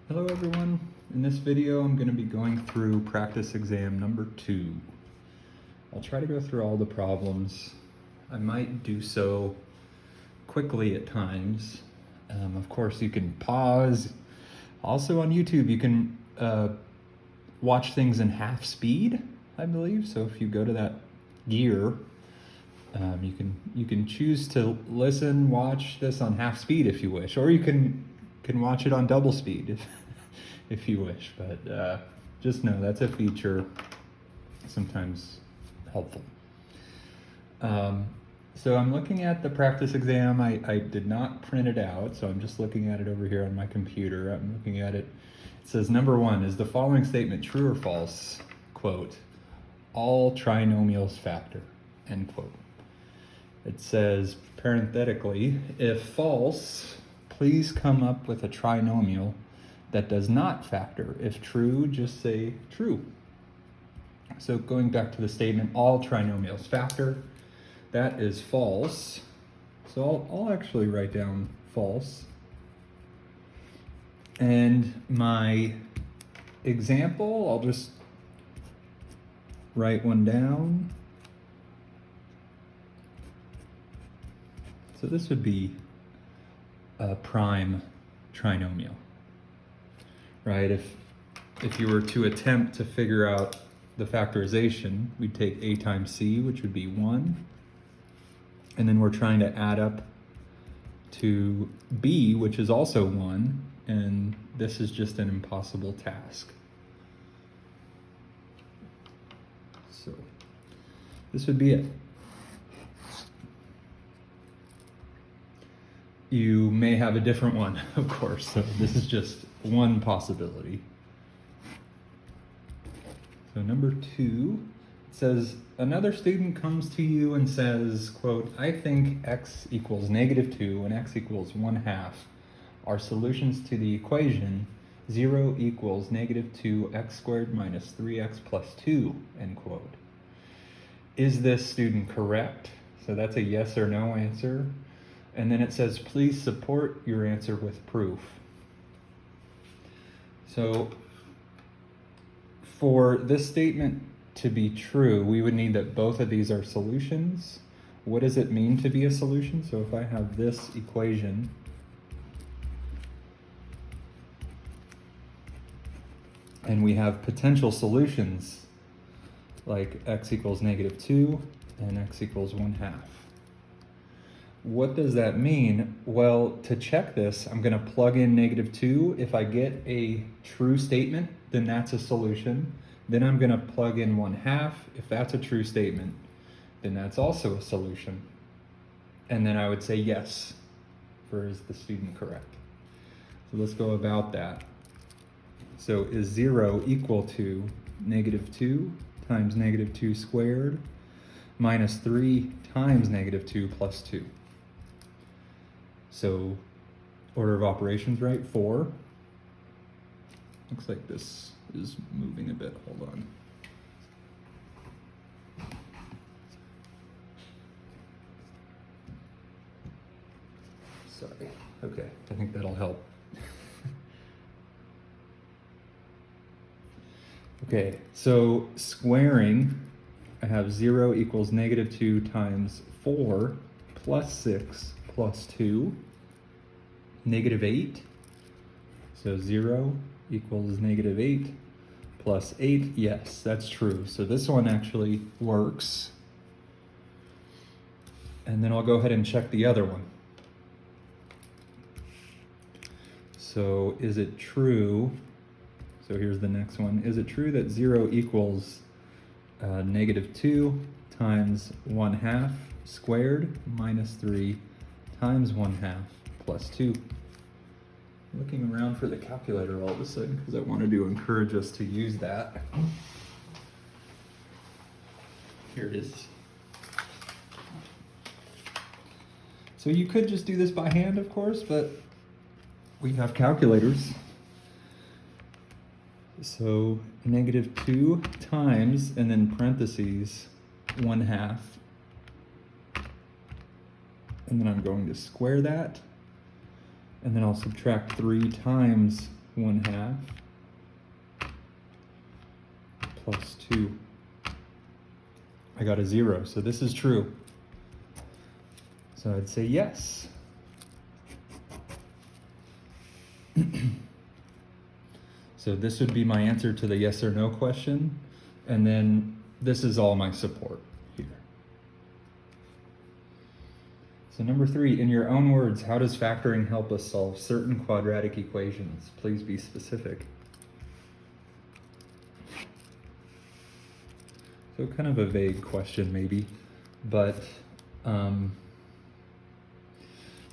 Hello everyone. In this video I'm going to be going through practice exam number 2. I'll try to go through all the problems. I might do so quickly at times. Of course you can pause. Also on YouTube you can watch things in half speed, I believe. So if you go to that gear, you can choose to watch this on half speed if you wish, or you can watch it on double speed if you wish. But just know that's a feature, sometimes helpful. So I'm looking at the practice exam. I did not print it out, so I'm just looking at it over here on my computer. I'm looking at it. It says, number 1, is the following statement true or false? Quote, all trinomials factor, end quote. It says, parenthetically, if false, please come up with a trinomial that does not factor. If true, just say true. So going back to the statement, all trinomials factor, that is false. So I'll actually write down false. And my example, I'll just write one down. So this would be a prime trinomial, right? If you were to attempt to figure out the factorization, we'd take a times c, which would be 1, and then we're trying to add up to b, which is also 1, and this is just an impossible task. So this would be it. You may have a different one, of course, so this is just one possibility. So number 2, it says, another student comes to you and says, quote, I think x equals -2 and x equals 1/2 are solutions to the equation 0 equals -2x squared minus 3x plus 2, end quote. Is this student correct? So that's a yes or no answer. And then it says, please support your answer with proof. So for this statement to be true, we would need that both of these are solutions. What does it mean to be a solution? So if I have this equation, and we have potential solutions like x equals -2 and x equals 1/2. What does that mean? Well, to check this, I'm going to plug in -2. If I get a true statement, then that's a solution. Then I'm going to plug in 1/2. If that's a true statement, then that's also a solution. And then I would say yes, for is the student correct? So let's go about that. So is 0 equal to -2 times -2 squared minus 3 times -2 plus 2? So order of operations, right? 4. Looks like this is moving a bit. Hold on. Sorry. Okay, I think that'll help. Okay, so squaring, I have 0 equals -2 times 4 plus 6 plus 2, -8. So 0 equals -8 plus 8. Yes, that's true. So this one actually works. And then I'll go ahead and check the other one. So is it true? So here's the next one. Is it true that 0 equals -2 times 1/2 squared minus 3 times 1/2 plus 2? Looking around for the calculator all of a sudden because I wanted to encourage us to use that. Here it is. So you could just do this by hand, of course, but we have calculators. So -2 times, and then parentheses, 1/2. And then I'm going to square that. And then I'll subtract 3 times 1/2 plus 2. I got a 0, so this is true. So I'd say yes. So this would be my answer to the yes or no question, and then this is all my support here. So number 3, in your own words, how does factoring help us solve certain quadratic equations? Please be specific. So kind of a vague question maybe, but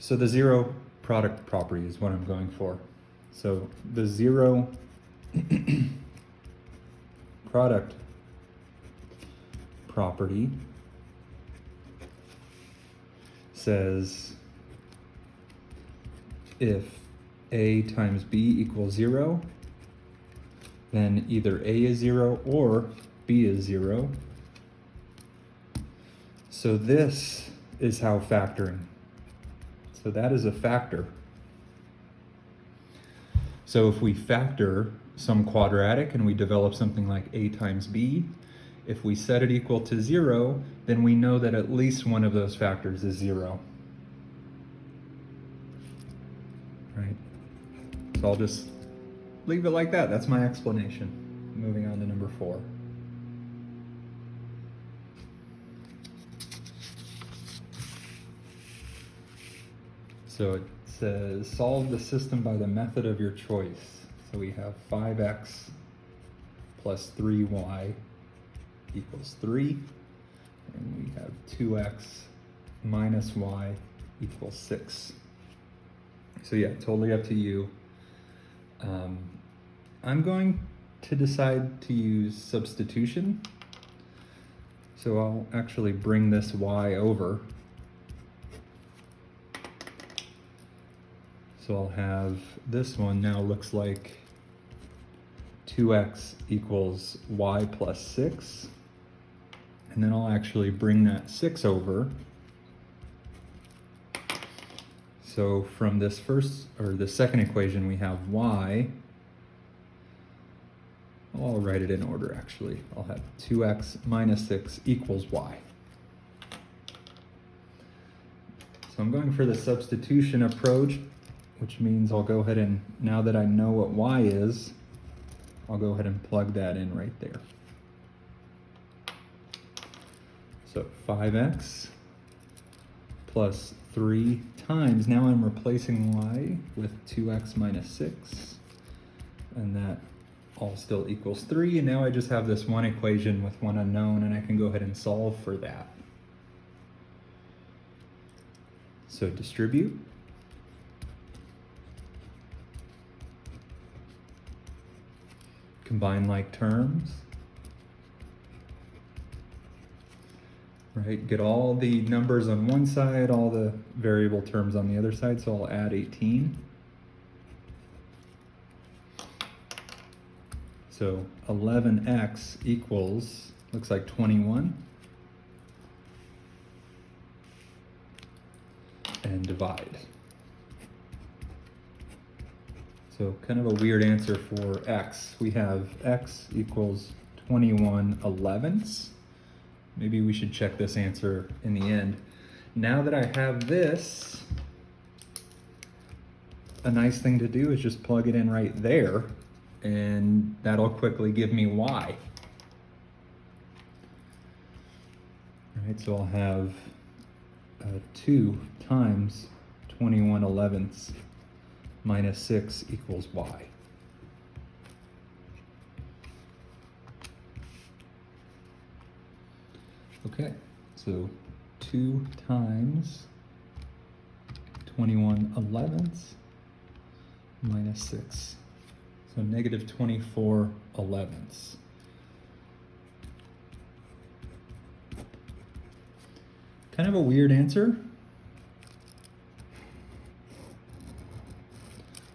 so the zero product property is what I'm going for. So the zero product property says if A times B equals 0, then either A is 0 or B is 0. So this is how factoring. So that is a factor. So if we factor some quadratic and we develop something like A times B, if we set it equal to 0, then we know that at least one of those factors is 0. Right? So I'll just leave it like that. That's my explanation. Moving on to number 4. So it says, solve the system by the method of your choice. So we have 5x plus 3y equals 3. And we have 2x minus y equals 6. So yeah, totally up to you. I'm going to decide to use substitution. So I'll actually bring this y over. So I'll have this one now looks like 2x equals y plus 6. And then I'll actually bring that 6 over. So from this first, or the second equation, we have y. I'll write it in order actually. I'll have 2x minus 6 equals y. So I'm going for the substitution approach, which means I'll go ahead and, now that I know what y is, I'll go ahead and plug that in right there. So 5x plus 3 times, now I'm replacing y with 2x minus 6, and that all still equals 3, and now I just have this one equation with one unknown, and I can go ahead and solve for that. So distribute. Combine like terms. Right, get all the numbers on one side, all the variable terms on the other side, so I'll add 18. So 11x equals, looks like 21. And divide. So kind of a weird answer for x. We have x equals 21/11. Maybe we should check this answer in the end. Now that I have this, a nice thing to do is just plug it in right there, and that'll quickly give me y. All right, so I'll have 2 times 21/11 minus 6 equals y. Okay, so 2 times 21/11 minus 6. So negative 24/11. Kind of a weird answer.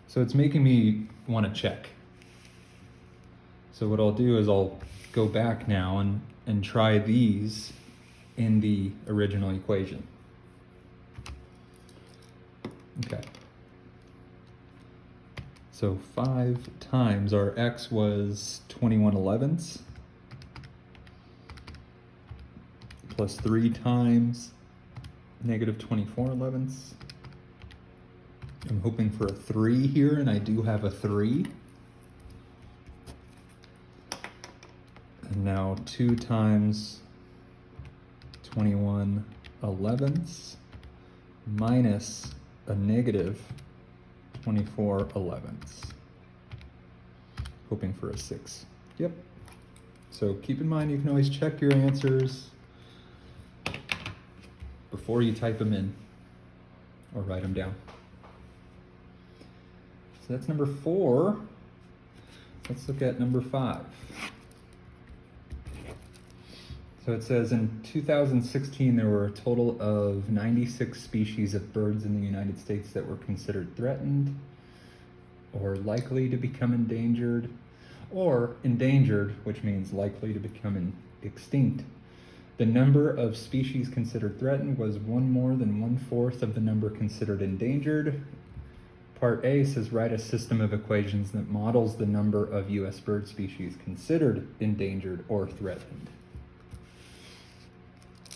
So it's making me want to check. So what I'll do is I'll go back now and try these in the original equation. So 5 times our x was 21/11ths, plus 3 times negative 24/11ths. I'm hoping for a 3 here, and I do have a 3. And now 2 times 21/11ths minus a negative 24/11ths. Hoping for a 6. Yep. So keep in mind, you can always check your answers before you type them in or write them down. So that's number 4. Let's look at number 5. So it says in 2016 there were a total of 96 species of birds in the United States that were considered threatened or likely to become endangered, or endangered, which means likely to become extinct. The number of species considered threatened was one more than 1/4 of the number considered endangered. Part A says write a system of equations that models the number of U.S. bird species considered endangered or threatened.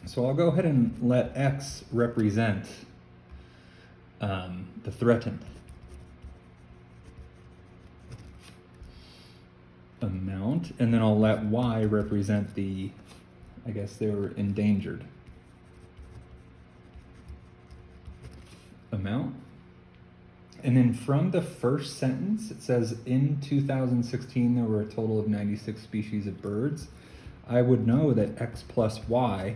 So I'll go ahead and let X represent the threatened amount, and then I'll let Y represent the, I guess they were endangered amount. And then from the first sentence, it says in 2016 there were a total of 96 species of birds. I would know that X plus Y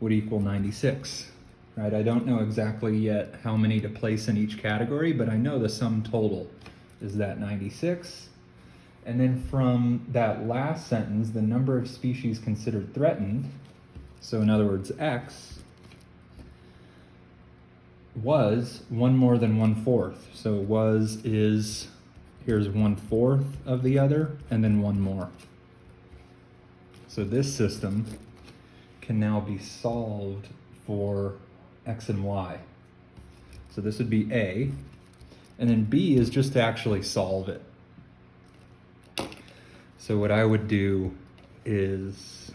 would equal 96, right? I don't know exactly yet how many to place in each category, but I know the sum total is that 96. And then from that last sentence, the number of species considered threatened, so in other words, X, was one more than 1/4. So was is, here's 1/4 of the other, and then one more. So this system can now be solved for X and Y. So this would be A, and then B is just to actually solve it. So what I would do is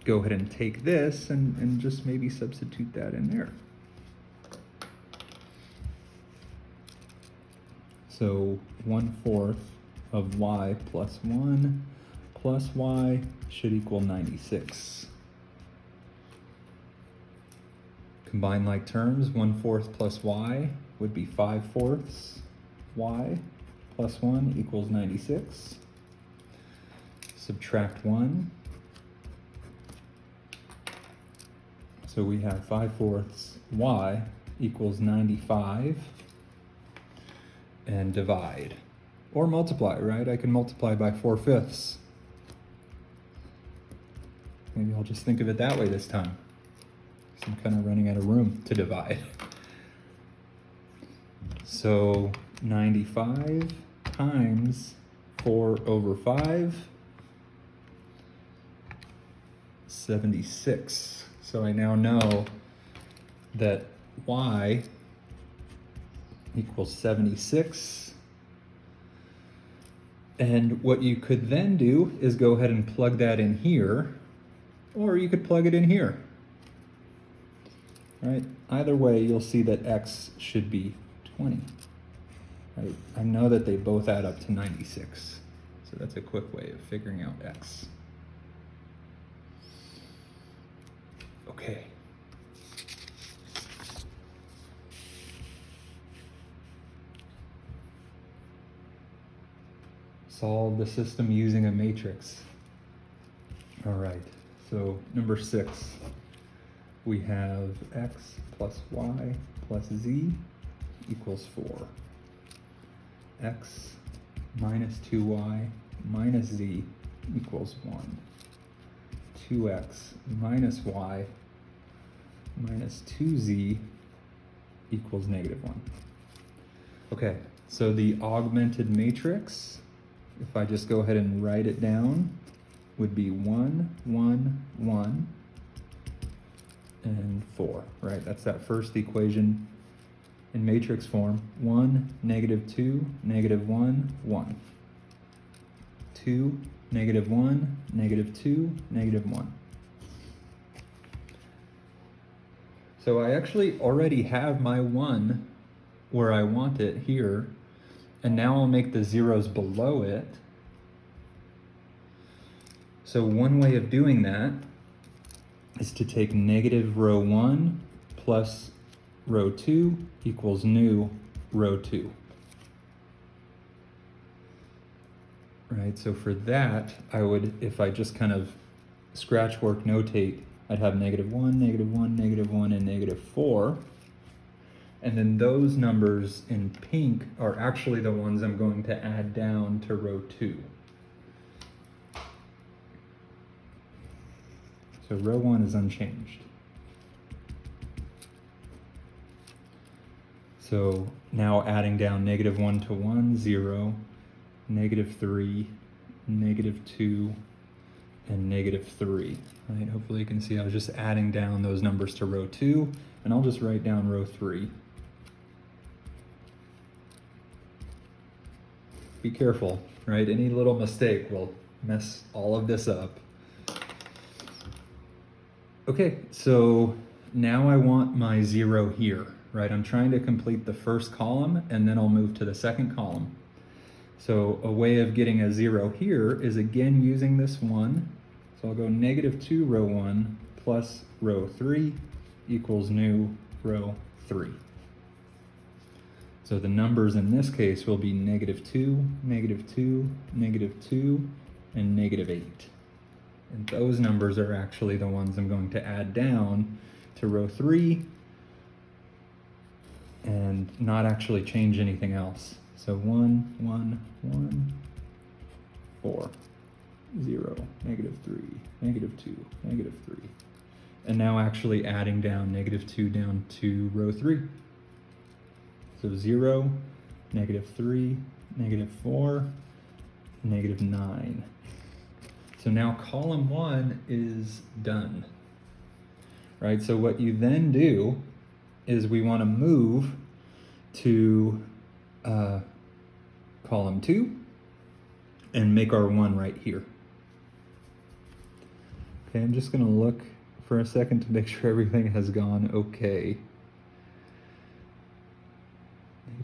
go ahead and take this and just maybe substitute that in there. So 1/4 of Y plus 1 plus Y should equal 96. Combine like terms, 1/4 plus Y would be 5/4. Y plus 1 equals 96. Subtract 1. So we have 5/4 Y equals 95. And divide. Or multiply, right? I can multiply by 4/5. Maybe I'll just think of it that way this time. So I'm kind of running out of room to divide. So 95 times 4/5, 76. So I now know that Y equals 76. And what you could then do is go ahead and plug that in here, or you could plug it in here. Right? Either way, you'll see that X should be 20. Right? I know that they both add up to 96. So that's a quick way of figuring out X. Okay. Solve the system using a matrix. All right, so number 6, we have X plus Y plus Z equals 4. X minus 2Y minus Z equals 1. 2X minus Y minus 2Z equals -1. Okay, so the augmented matrix, if I just go ahead and write it down, would be 1, 1, 1, and 4, right? That's that first equation. in matrix form. 1, -2, -1, 1. 2, -1, -2, -1. So I actually already have my 1 where I want it here, and now I'll make the zeros below it. So one way of doing that is to take negative row 1 plus row 2 equals new row 2. Right, so for that, I would, if I just kind of scratch work notate, I'd have -1, -1, -1, and -4. And then those numbers in pink are actually the ones I'm going to add down to row 2. So row 1 is unchanged. So now adding down -1 to 1, 0, -3, -2, and -3. Right? Hopefully you can see I was just adding down those numbers to row 2, and I'll just write down row 3. Be careful, right? Any little mistake will mess all of this up. Okay, so now I want my 0 here, right? I'm trying to complete the first column, and then I'll move to the second column. So a way of getting a 0 here is again using this 1. So I'll go -2 row 1 plus row 3 equals new row 3. So the numbers in this case will be -2, -2, -2, and -8. And those numbers are actually the ones I'm going to add down to row 3 and not actually change anything else. So 1, 1, 1, 4, 0, -3, -2, -3. And now actually adding down -2 down to row 3. So 0, -3, -4, -9. So now column 1 is done. Right, so what you then do is we want to move to column 2 and make our 1 right here. Okay, I'm just going to look for a second to make sure everything has gone okay.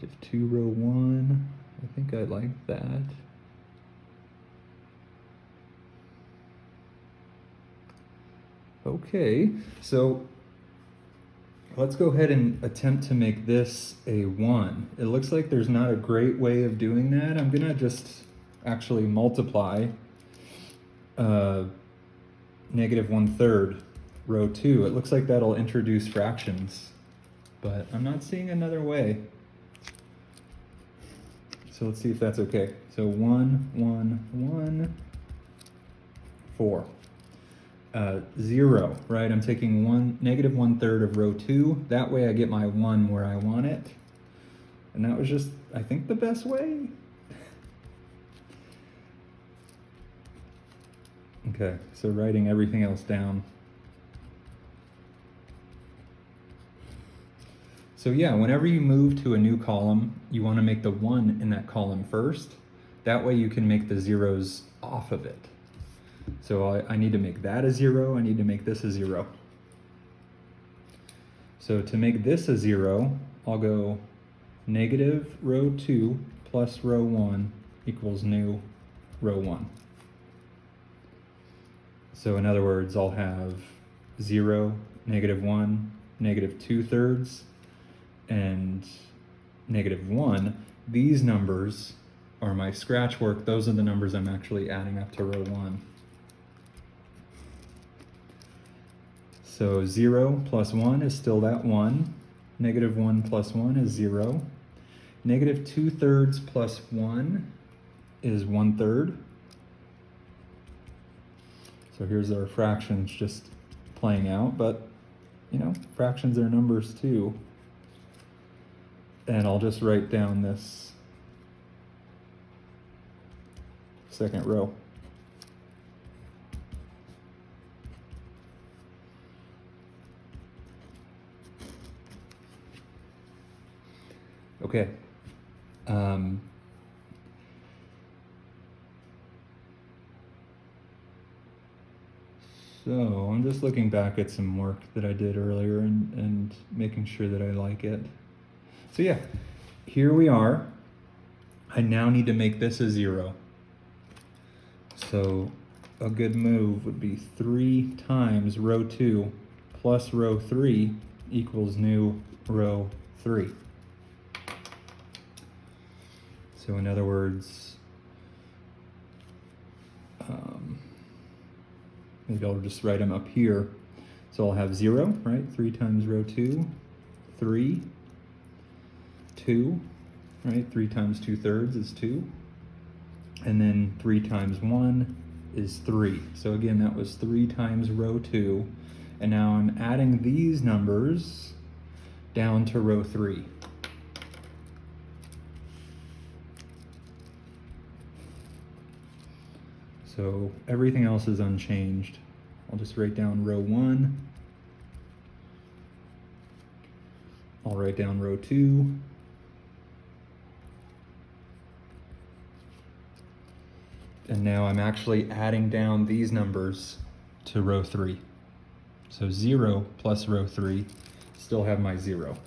-2 row 1, I think I like that. Okay, so let's go ahead and attempt to make this a 1. It looks like there's not a great way of doing that. I'm gonna just actually multiply -1/3 row 2. It looks like that'll introduce fractions, but I'm not seeing another way. So let's see if that's okay. So 1, 1, 1, 4. 0, right? I'm taking -1/3 of row 2. That way I get my 1 where I want it. And that was just, I think, the best way. Okay, so writing everything else down. So yeah, whenever you move to a new column, you want to make the 1 in that column first. That way you can make the zeros off of it. So I need to make that a 0, I need to make this a 0. So to make this a 0, I'll go negative row 2 plus row 1 equals new row 1. So in other words, I'll have 0, -1, -2/3, and -1. These numbers are my scratch work. Those are the numbers I'm actually adding up to row 1. So 0 plus 1 is still that 1. -1 plus 1 is 0. -2/3 plus 1 is 1/3. So here's our fractions just playing out, but you know, fractions are numbers too. And I'll just write down this second row. So I'm just looking back at some work that I did earlier and making sure that I like it. So yeah, here we are. I now need to make this a 0. So a good move would be 3 times row 2 plus row 3 equals new row 3. So in other words, maybe I'll just write them up here. So I'll have 0, right? 3 times row 2, 3, 2, right? 3 times 2/3 is 2. And then 3 times 1 is 3. So again, that was 3 times row 2. And now I'm adding these numbers down to row 3. So everything else is unchanged. I'll just write down row 1. I'll write down row 2. And now I'm actually adding down these numbers to row 3. So 0 plus row 3, still have my 0.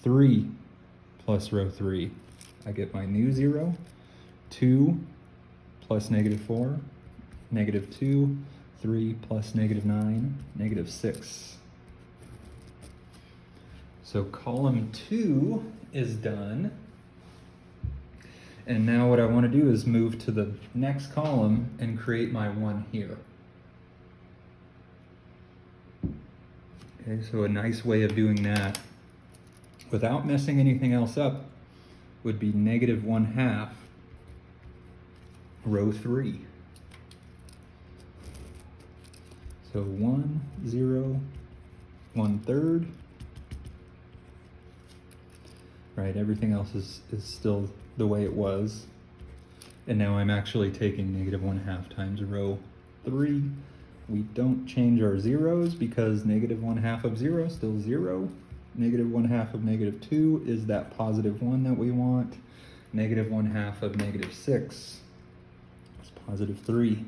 3 plus row 3, I get my new 0. 2 plus -4, -2, 3 plus -9, -6. So column 2 is done. And now what I want to do is move to the next column and create my 1 here. Okay, so a nice way of doing that without messing anything else up would be -1/2 row 3. So 1, 0, 1/3. Right, everything else is still the way it was. And now I'm actually taking -1/2 times row 3. We don't change our zeros because -1/2 of 0 is still 0. -1/2 of -2 is that +1 that we want. -1/2 of -6 is +3.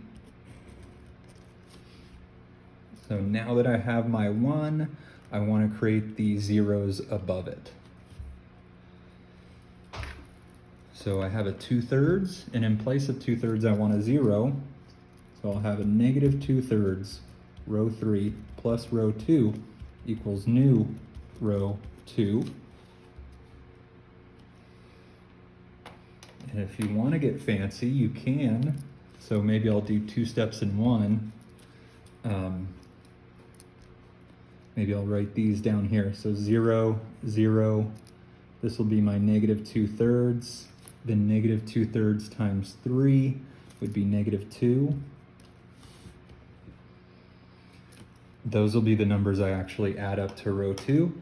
So now that I have my 1, I want to create these zeros above it. So I have a 2/3, and in place of 2/3, I want a 0. So I'll have a -2/3 row 3 plus row 2 equals new row 2. And if you want to get fancy, you can. So maybe I'll do 2 steps in 1. Maybe I'll write these down here. So 0, 0. This will be my -2/3. Then -2/3 times 3 would be -2. Those will be the numbers I actually add up to row 2.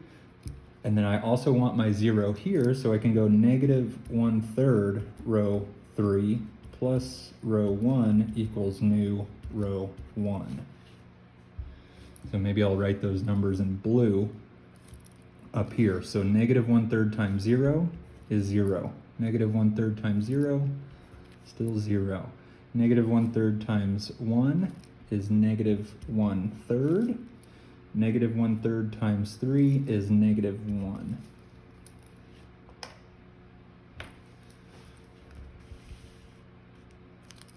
And then I also want my 0 here, so I can go -1/3 row 3 plus row 1 equals new row 1. So maybe I'll write those numbers in blue up here. So -1/3 times 0 is 0. -1/3 times 0, still 0. -1/3 times 1 is -1/3. -1/3 times 3 is -1.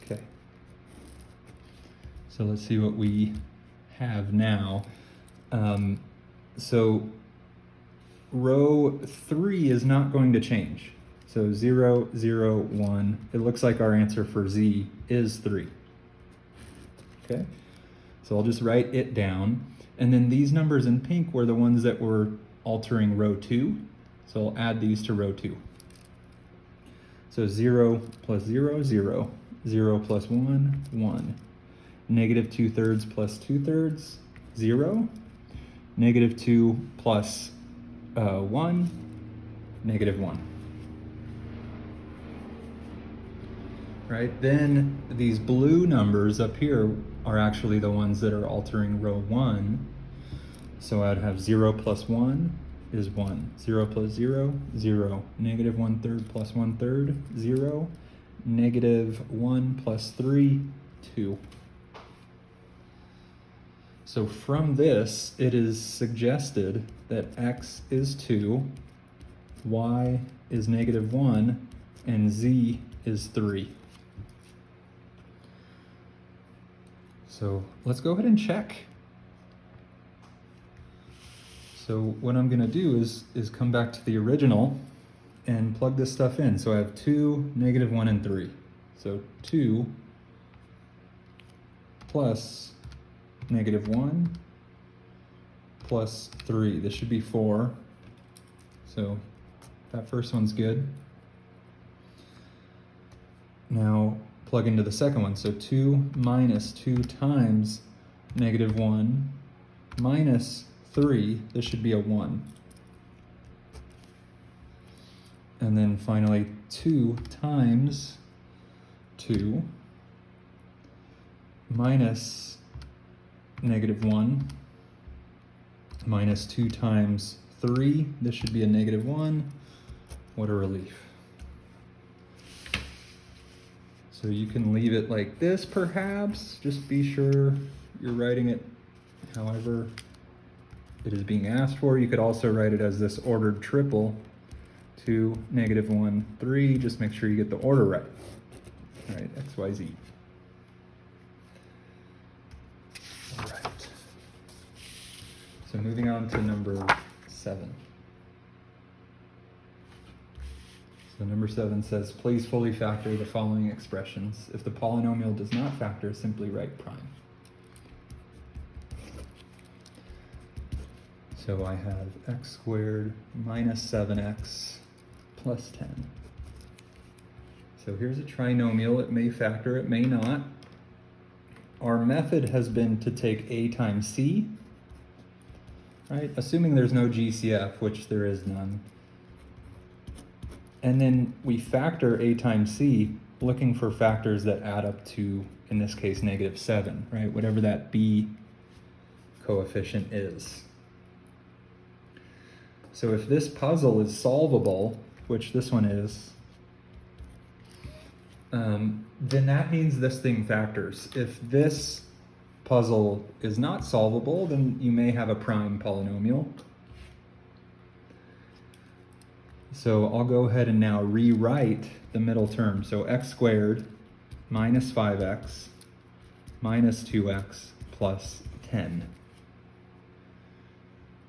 Okay. So let's see what we have now. So row 3 is not going to change. So 0, 0, 1. It looks like our answer for Z is 3. Okay, so I'll just write it down. And then these numbers in pink were the ones that were altering row 2. So I'll add these to row 2. So 0 plus 0, 0. 0 plus 1, 1. -2/3 plus 2/3, 0. -2 plus 1, -1. Right, then these blue numbers up here are actually the ones that are altering row 1. So I'd have 0 plus 1 is 1. 0 plus 0, 0. -1/3 plus 1/3, 0. -1 plus 3, 2. So from this, it is suggested that x is 2, y is -1, and z is 3. So let's go ahead and check. So what I'm going to do is come back to the original and plug this stuff in. So I have 2, -1, and 3. So 2 plus -1 plus 3. This should be 4. So that first one's good. Now plug into the second one. So 2 minus 2 times -1 minus 3. This should be a 1. And then finally 2 times 2 minus -1 minus 2 times 3. This should be a -1. What a relief. So you can leave it like this perhaps. Just be sure you're writing it however it is being asked for. You could also write it as this ordered triple. 2, -1, 3. Just make sure you get the order right. All right, x, y, z. All right. So moving on to number 7. So number 7 says, please fully factor the following expressions. If the polynomial does not factor, simply write prime. So I have x squared minus 7x plus 10. So here's a trinomial. It may factor, it may not. Our method has been to take a times c, right? Assuming there's no GCF, which there is none. And then we factor a times c, looking for factors that add up to, in this case, -7, right? Whatever that b coefficient is. So if this puzzle is solvable, which this one is, then that means this thing factors. If this puzzle is not solvable, then you may have a prime polynomial. So I'll go ahead and now rewrite the middle term. So x squared minus 5x minus 2x plus 10.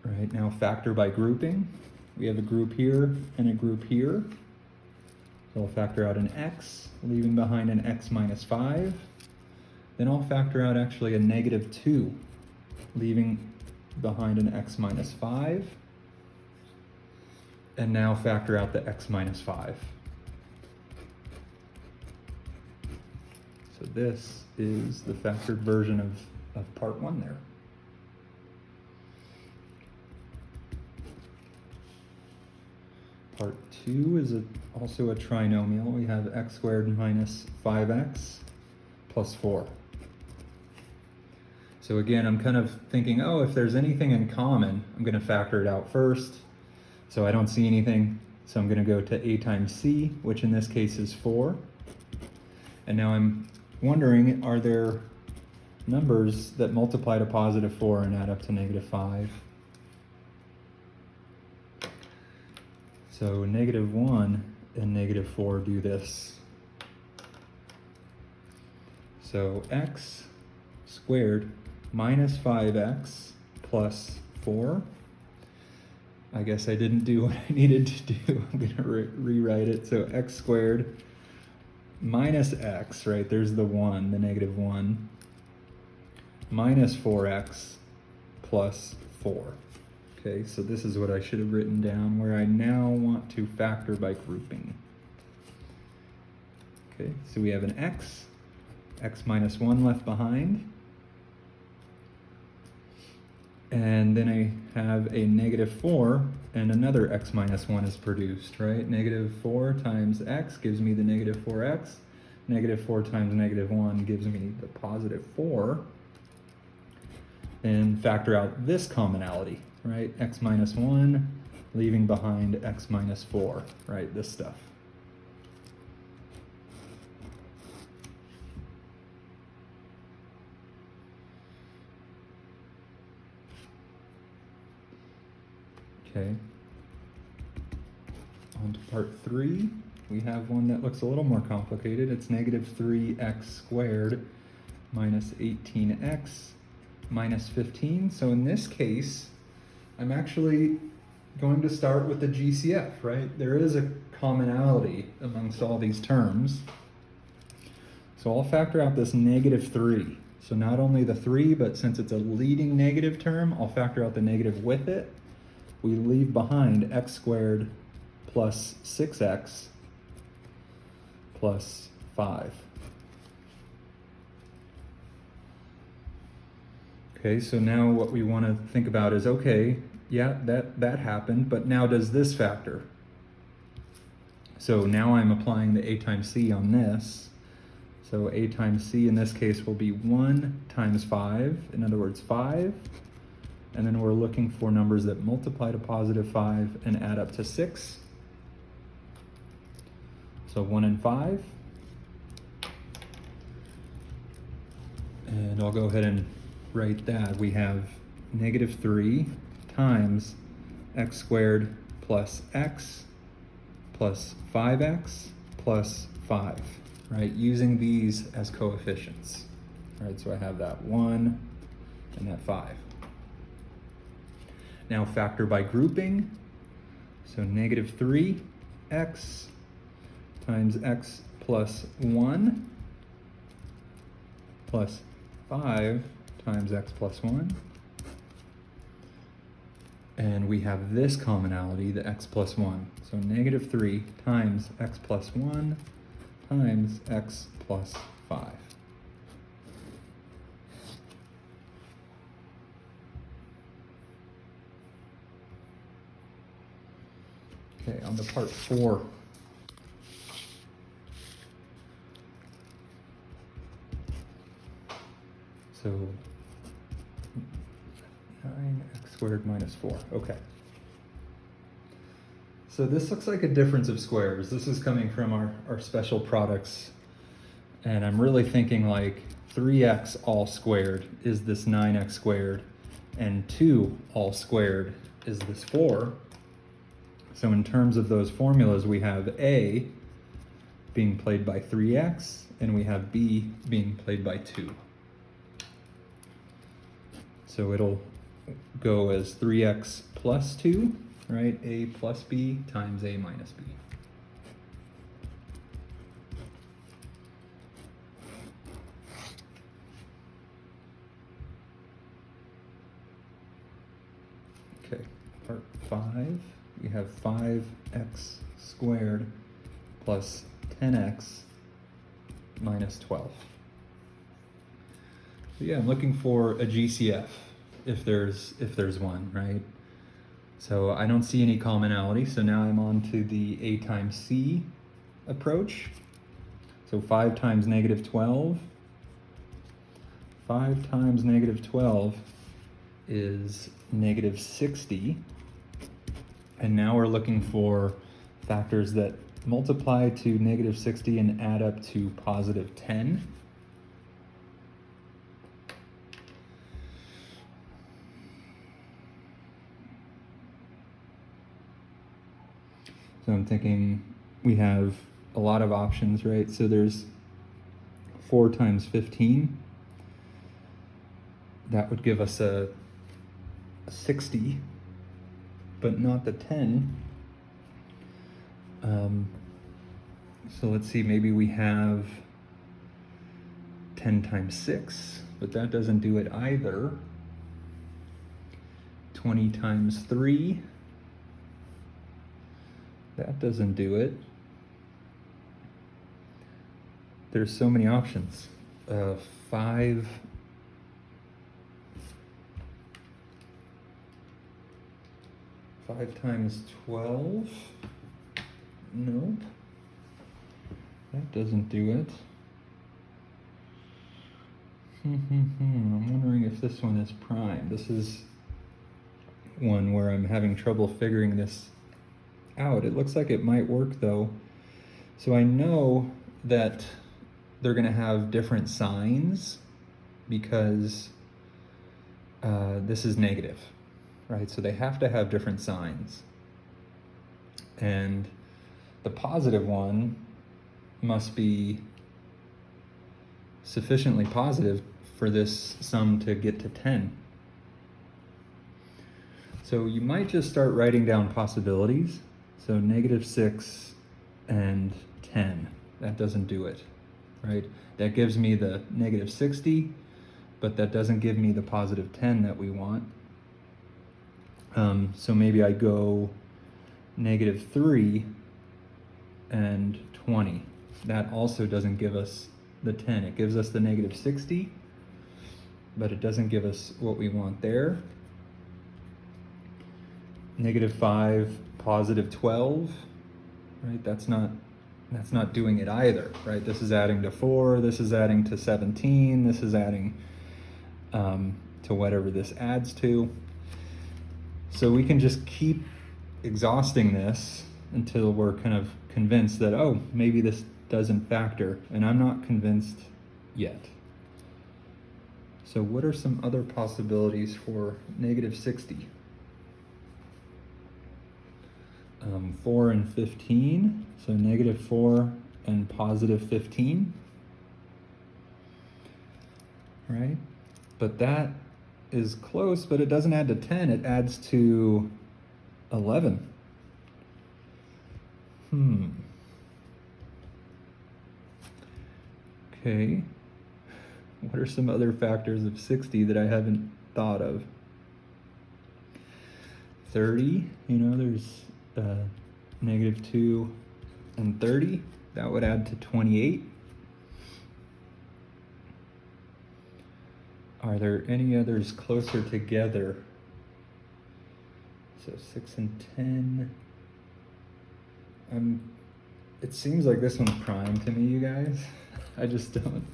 All right, now factor by grouping. We have a group here and a group here. So I'll factor out an x, leaving behind an x minus 5. Then I'll factor out actually a -2, leaving behind an x minus 5. And now factor out the x minus 5. So this is the factored version of part 1 there. Part 2 is also a trinomial. We have x squared minus 5x plus 4. So again, I'm kind of thinking, oh, if there's anything in common, I'm going to factor it out first. So I don't see anything, so I'm going to go to a times c, which in this case is 4. And now I'm wondering, are there numbers that multiply to +4 and add up to -5? So -1 and -4 do this. So x squared minus 5x plus 4. I guess I didn't do what I needed to do. I'm going to rewrite it. So x squared minus x, right? There's the 1, the -1, minus 4x plus 4. Okay, so this is what I should have written down, where I now want to factor by grouping. Okay, so we have an x minus 1 left behind. And then I have a -4, and another x minus 1 is produced, right? -4 times x gives me the -4x. -4 times -1 gives me the +4. And factor out this commonality, right? X minus 1, leaving behind x minus 4, right? This stuff. Okay. On to part 3. We have one that looks a little more complicated. It's negative 3x squared minus 18x minus 15. So in this case, I'm actually going to start with the GCF, right? There is a commonality amongst all these terms. So I'll factor out this negative 3. So not only the 3, but since it's a leading negative term, I'll factor out the negative with it. We leave behind x squared plus 6x plus 5. Okay, so now what we want to think about is, okay, yeah, that happened, but now does this factor? So now I'm applying the a times c on this. So a times c in this case will be 1 times 5, in other words 5. And then we're looking for numbers that multiply to positive 5 and add up to 6. So 1 and 5. And I'll go ahead and write that. We have negative 3 times x squared plus x plus 5x plus 5, right? Using these as coefficients. All right, so I have that 1 and that 5. Now factor by grouping. So negative 3x times x plus 1 plus 5 times x plus 1. And we have this commonality, the x plus 1. So negative 3 times x plus 1 times x plus 5. Okay, on to part 4. So 9x squared minus 4. Okay. So this looks like a difference of squares. This is coming from our special products. And I'm really thinking like 3x all squared is this 9x squared, and 2 all squared is this 4. So in terms of those formulas, we have A being played by 3x, and we have B being played by 2. So it'll go as 3x plus 2, right? A plus B times A minus B. Okay, part 5. We have 5x squared plus 10x minus 12. So yeah, I'm looking for a GCF if there's one, right? So I don't see any commonality, so now I'm on to the a times c approach. So 5 times negative 12. 5 times negative 12 is negative 60. And now we're looking for factors that multiply to negative 60 and add up to positive 10. So I'm thinking we have a lot of options, right? So there's 4 times 15. That would give us a 60. But not the 10. So let's see, maybe we have 10 times 6, but that doesn't do it either. 20 times 3, that doesn't do it. There's so many options. 5 times 12, nope, that doesn't do it. I'm wondering if this one is prime. This is one where I'm having trouble figuring this out. It looks like it might work though. So I know that they're going to have different signs because this is negative. right? So they have to have different signs. And the positive one must be sufficiently positive for this sum to get to 10. So you might just start writing down possibilities. So -6 and 10. That doesn't do it, right? That gives me the -60, but that doesn't give me the positive 10 that we want. So maybe I go -3 and 20. That also doesn't give us the 10. It gives us the -60, but it doesn't give us what we want there. -5, +12, right? That's not doing it either, right? This is adding to 4, this is adding to 17, this is adding to whatever this adds to. So we can just keep exhausting this until we're kind of convinced that, oh, maybe this doesn't factor, and I'm not convinced yet. So what are some other possibilities for -60? 4 and 15, so -4 and +15, right? But that is close, but it doesn't add to 10, it adds to 11. Okay, what are some other factors of 60 that I haven't thought of? 30, there's -2 and 30, that would add to 28. Are there any others closer together? So 6 and 10. It seems like this one's prime to me, you guys. I just don't,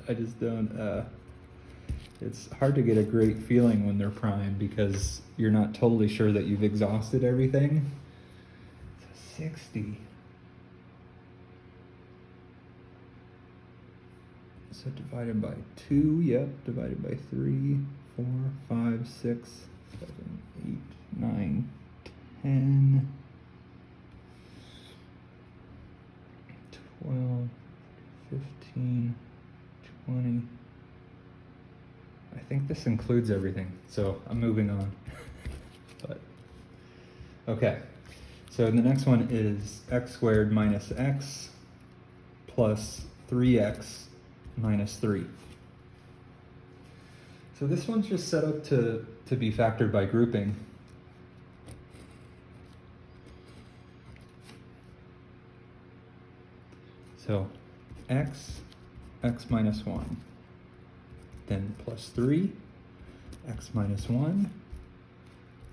it's hard to get a great feeling when they're prime because you're not totally sure that you've exhausted everything. So 60. So divided by 2, yep, divided by 3, 4, 5, 6, 7, 8, 9, 10, 12, 15, 20. I think this includes everything, so I'm moving on. But okay, so the next one is x squared minus x plus 3x minus 3. So this one's just set up to be factored by grouping. So x minus 1, then plus 3, x minus 1,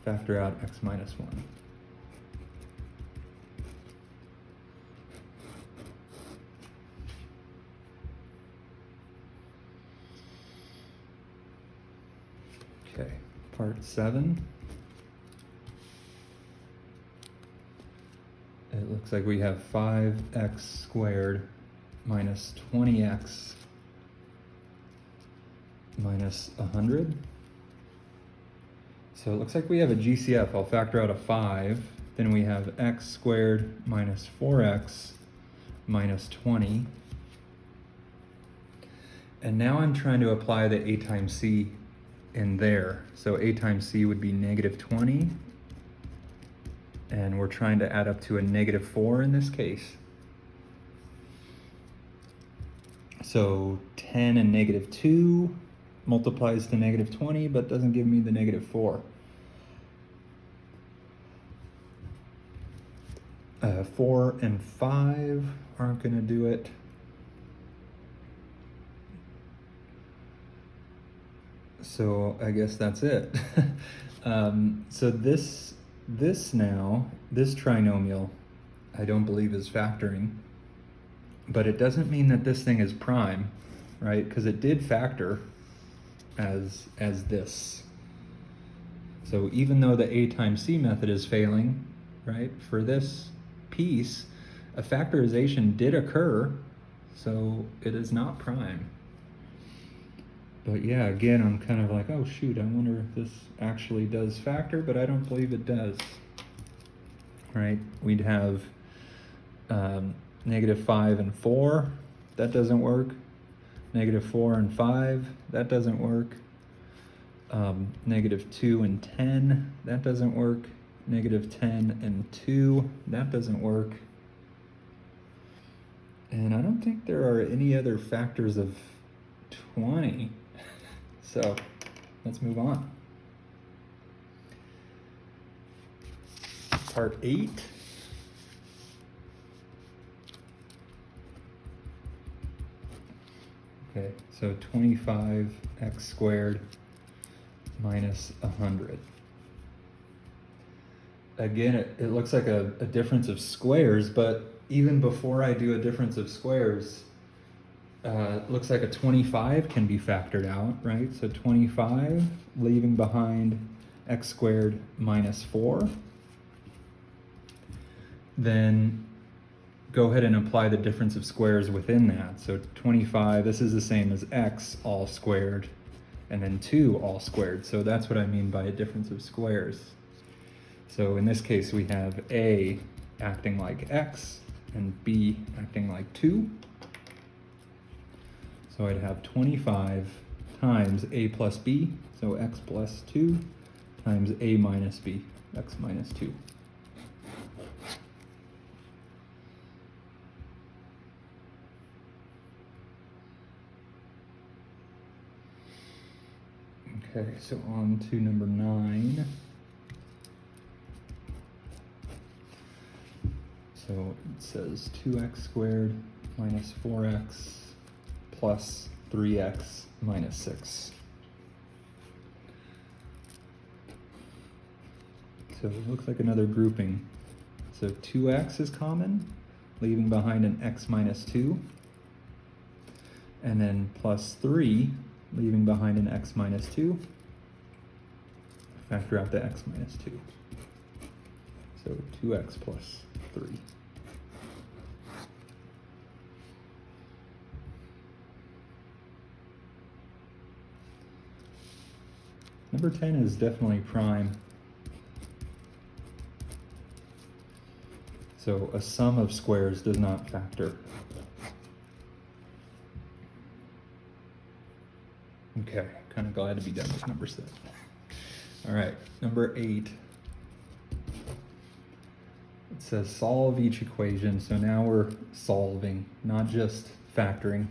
factor out x minus 1. Okay, part 7. It looks like we have 5x squared minus 20x minus 100. So it looks like we have a GCF. I'll factor out a 5. Then we have x squared minus 4x minus 20. And now I'm trying to apply the a times c in there. So a times c would be -20. And we're trying to add up to a -4 in this case. So 10 and -2 multiplies to -20, but doesn't give me the -4. 4 and 5 aren't going to do it. So I guess that's it. So this trinomial, I don't believe is factoring, but it doesn't mean that this thing is prime, right? Because it did factor as this. So even though the a times c method is failing, right, for this piece, a factorization did occur, so it is not prime. But yeah, again, I'm kind of like, oh shoot, I wonder if this actually does factor, but I don't believe it does. Right? We'd have -5 and 4, that doesn't work. -4 and 5, that doesn't work. -2 and 10, that doesn't work. -10 and 2, that doesn't work. And I don't think there are any other factors of 20. So let's move on. Part 8. Okay, so 25x squared minus 100. Again, it looks like a difference of squares, but even before I do a difference of squares, it looks like a 25 can be factored out, right? So 25, leaving behind x squared minus 4. Then go ahead and apply the difference of squares within that. So 25, this is the same as x all squared, and then 2 all squared. So that's what I mean by a difference of squares. So in this case, we have a acting like x and b acting like 2. So I'd have 25 times a plus b, so x plus 2, times a minus b, x minus 2. Okay, so on to number 9. So it says 2x squared minus 4x plus 3x minus 6. So it looks like another grouping. So 2x is common, leaving behind an x minus 2. And then plus 3, leaving behind an x minus 2. Factor out the x minus 2. So 2x plus 3. Number 10 is definitely prime. So a sum of squares does not factor. Okay, kind of glad to be done with number 7. All right, number 8. It says solve each equation. So now we're solving, not just factoring.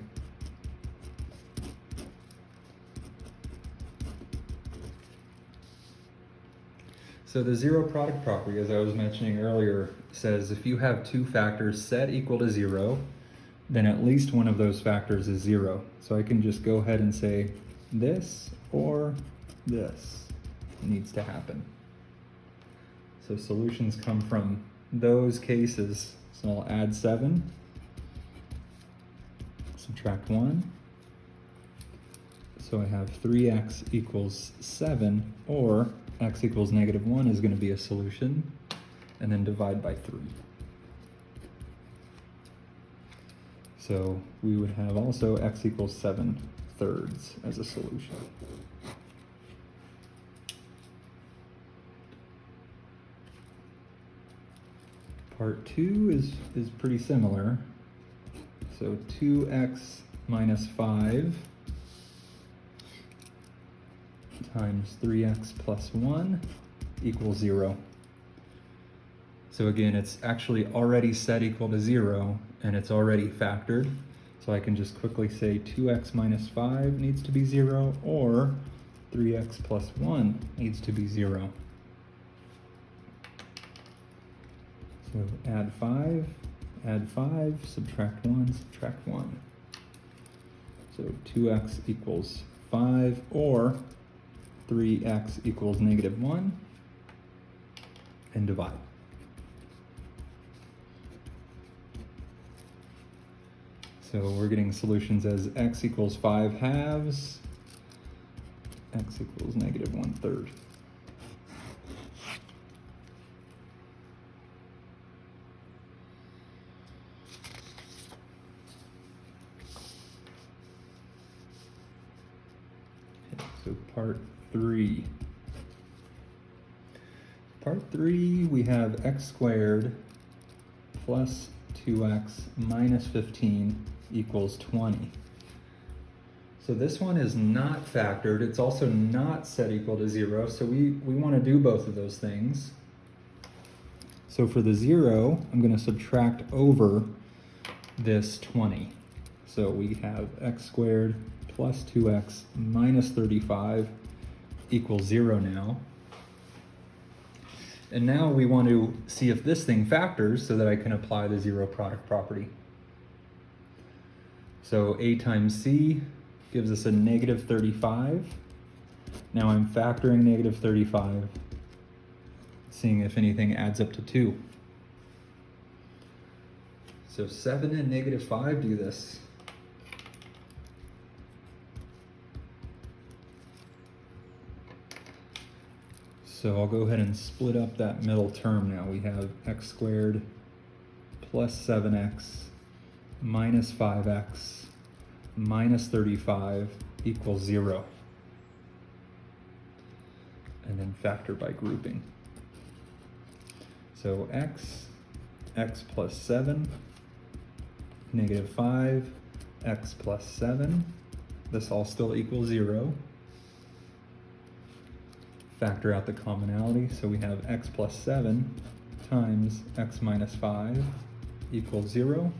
So the zero product property, as I was mentioning earlier, says if you have two factors set equal to 0, then at least one of those factors is 0. So I can just go ahead and say this or this needs to happen. So solutions come from those cases. So I'll add 7, subtract 1. So I have 3x equals 7, or x equals -1 is going to be a solution, and then divide by 3. So we would have also x equals 7/3 as a solution. Part 2 is pretty similar. So 2x minus 5 times 3x plus 1 equals 0. So again, it's actually already set equal to 0, and it's already factored. So I can just quickly say 2x minus 5 needs to be 0, or 3x plus 1 needs to be 0. So add 5, subtract 1, subtract 1. So 2x equals 5, or 3x equals -1, and divide. So we're getting solutions as x equals 5/2, x equals -1/3. So part 3. Part 3, we have x squared plus 2x minus 15 equals 20. So this one is not factored. It's also not set equal to 0. So we want to do both of those things. So for the 0, I'm going to subtract over this 20. So we have x squared plus 2x minus 35 equals 0 now. And now we want to see if this thing factors so that I can apply the zero product property. So a times c gives us a negative 35. Now I'm factoring negative 35, seeing if anything adds up to 2. So 7 and negative 5 do this. So I'll go ahead and split up that middle term now. We have x squared plus 7x minus 5x minus 35 equals 0. And then factor by grouping. So x plus 7, negative 5, x plus 7. This all still equals 0. Factor out the commonality, so we have x plus 7 times x minus 5 equals 0.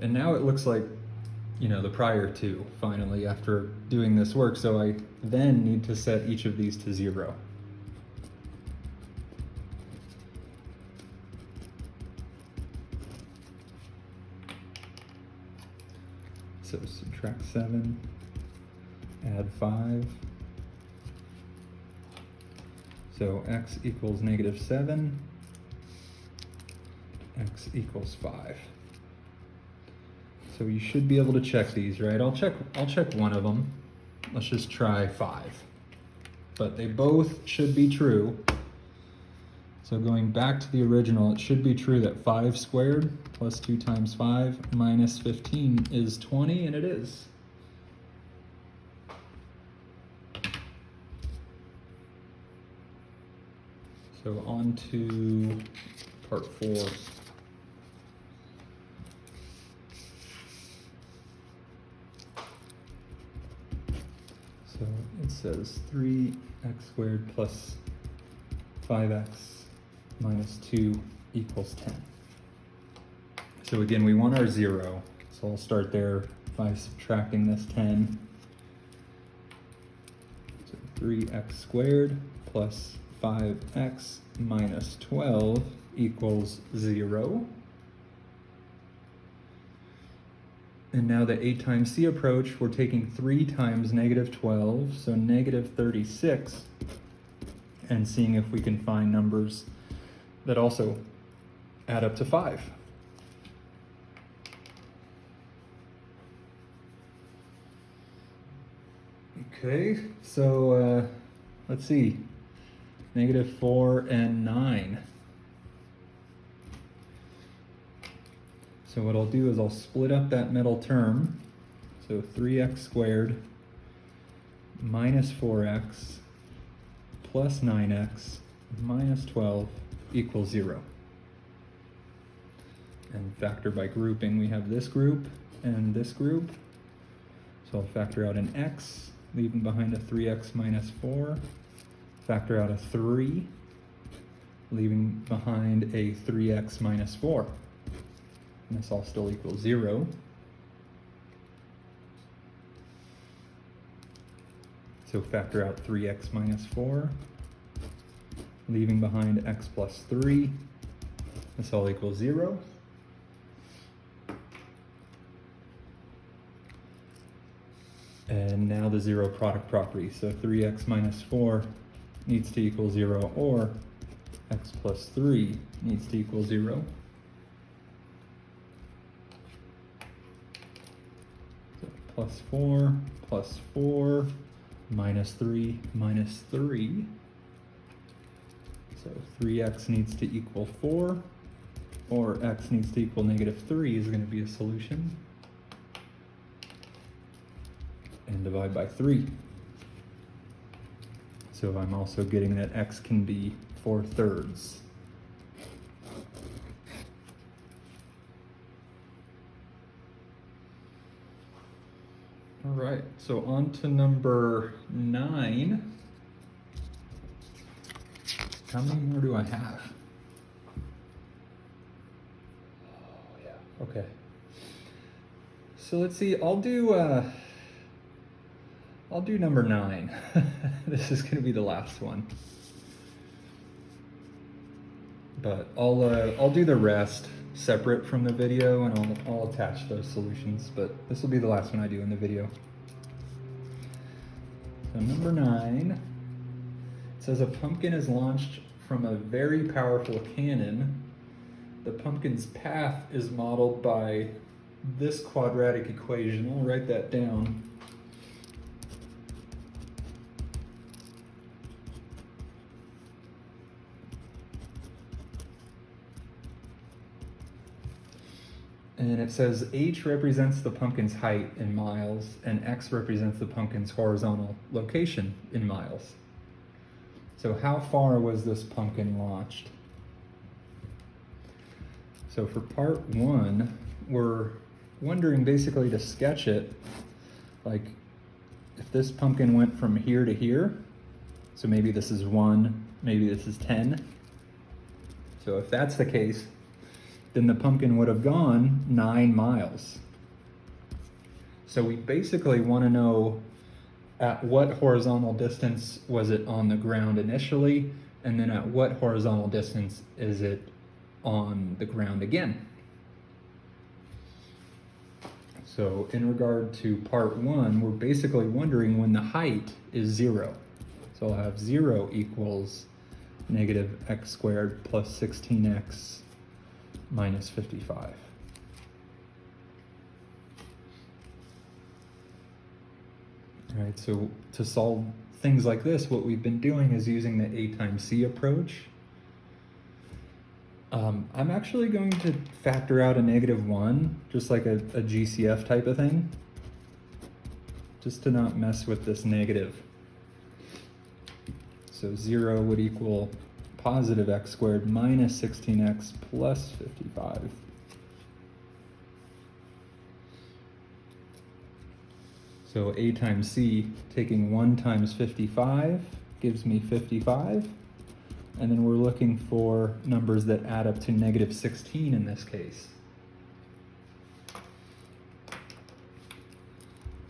And now it looks like, you know, the prior two, finally, after doing this work, so I then need to set each of these to 0. So subtract 7, add 5. So x equals negative 7, x equals 5. So you should be able to check these, right? I'll check one of them. Let's just try 5. But they both should be true. So going back to the original, it should be true that 5 squared plus 2 times 5 minus 15 is 20, and it is. So on to part 4. So it says 3x squared plus 5x minus 2 equals 10. So again, we want our 0. So I'll start there by subtracting this 10. So 3x squared plus 5x minus 12 equals 0. And now the a times c approach, we're taking 3 times negative 12, so negative 36, and seeing if we can find numbers that also add up to 5. Okay, so let's see. Negative 4 and 9. So what I'll do is I'll split up that middle term. So 3x squared minus 4x plus 9x minus 12 equals 0. And factor by grouping, we have this group and this group. So I'll factor out an x, leaving behind a 3x minus 4. Factor out a 3, leaving behind a 3x minus 4. And this all still equals 0. So factor out 3x minus 4, leaving behind x plus 3. This all equals 0. And now the zero product property. So 3x minus 4 needs to equal 0, or x plus 3 needs to equal 0. So plus 4, minus 3, minus 3. So 3x needs to equal 4, or x needs to equal negative 3 is going to be a solution. and divide by 3. So I'm also getting that x can be 4/3. All right, so on to number 9. How many more do I have? Oh yeah, okay. So let's see, I'll do number 9. This is gonna be the last one. But I'll do the rest separate from the video, and I'll attach those solutions, but this will be the last one I do in the video. So number 9 says a pumpkin is launched from a very powerful cannon. The pumpkin's path is modeled by this quadratic equation. I'll write that down. And it says h represents the pumpkin's height in miles, and x represents the pumpkin's horizontal location in miles. So how far was this pumpkin launched? So for part 1, we're wondering basically to sketch it, like if this pumpkin went from here to here, so maybe this is 1, maybe this is 10. So if that's the case, then the pumpkin would have gone 9 miles. So we basically want to know at what horizontal distance was it on the ground initially, and then at what horizontal distance is it on the ground again. So in regard to part 1, we're basically wondering when the height is 0. So I'll have 0 equals negative x squared plus 16x minus 55. All right, so to solve things like this, what we've been doing is using the A times C approach. I'm actually going to factor out a -1, just like a GCF type of thing, just to not mess with this negative. So 0 would equal positive x squared minus 16x plus 55. So A times C, taking 1 times 55 gives me 55. And then we're looking for numbers that add up to -16 in this case.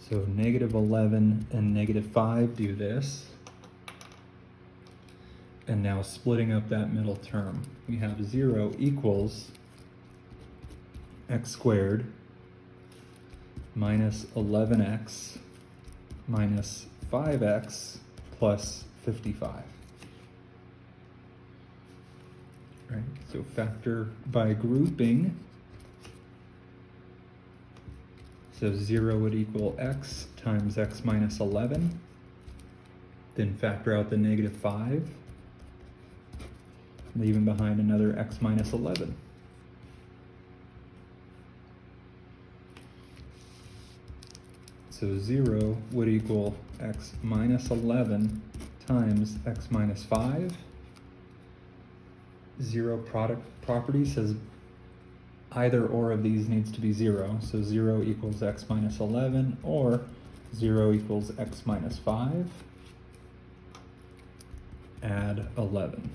So -11 and -5 do this. And now splitting up that middle term, we have 0 equals x squared minus 11x minus 5x plus 55. Right, so factor by grouping. So 0 would equal x times x minus 11. Then factor out the -5. Leaving behind another x minus 11. So 0 would equal x minus 11 times x minus 5. 0 product property says either or of these needs to be 0. So 0 equals x minus 11 or 0 equals x minus 5. Add 11.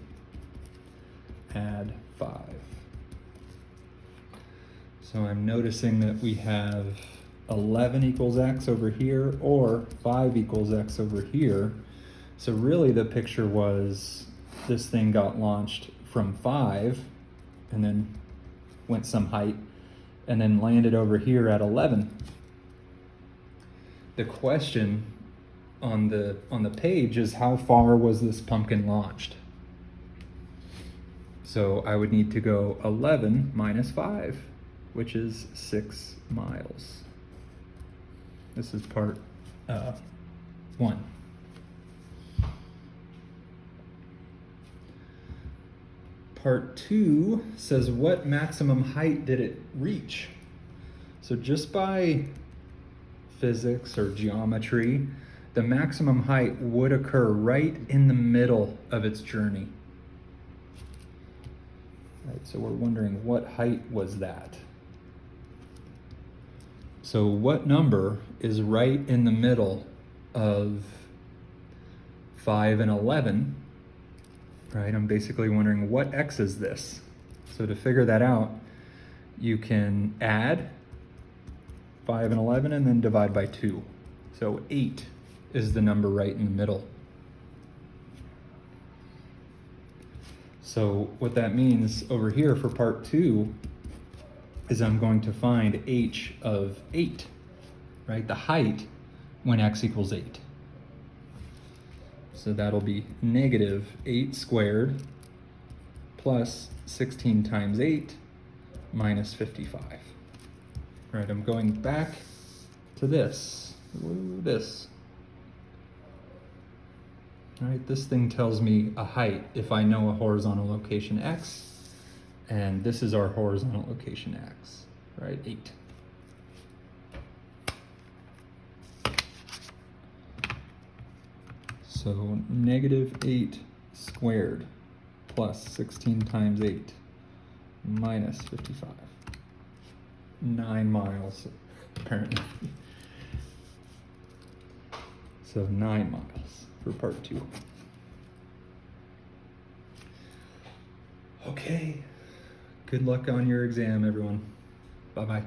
Add 5. So I'm noticing that we have 11 equals x over here or 5 equals x over here. So really the picture was this thing got launched from 5 and then went some height and then landed over here at 11. The question on the page is how far was this pumpkin launched? So I would need to go 11 minus 5, which is 6 miles. This is part 1. Part 2 says what maximum height did it reach? So just by physics or geometry, the maximum height would occur right in the middle of its journey. Right, so we're wondering what height was that? So what number is right in the middle of 5 and 11? Right, I'm basically wondering what x is this? So to figure that out, you can add 5 and 11 and then divide by 2. So 8 is the number right in the middle. So what that means over here for part 2 is I'm going to find h of 8, right? The height when x equals 8. So that'll be negative 8 squared plus 16 times 8 minus 55. Right, I'm going back to this. Right, this thing tells me a height if I know a horizontal location x, and this is our horizontal location x, right, 8. So negative 8 squared plus 16 times 8 minus 55. 9 miles, apparently. So 9 miles for part 2. Okay. Good luck on your exam, everyone. Bye-bye.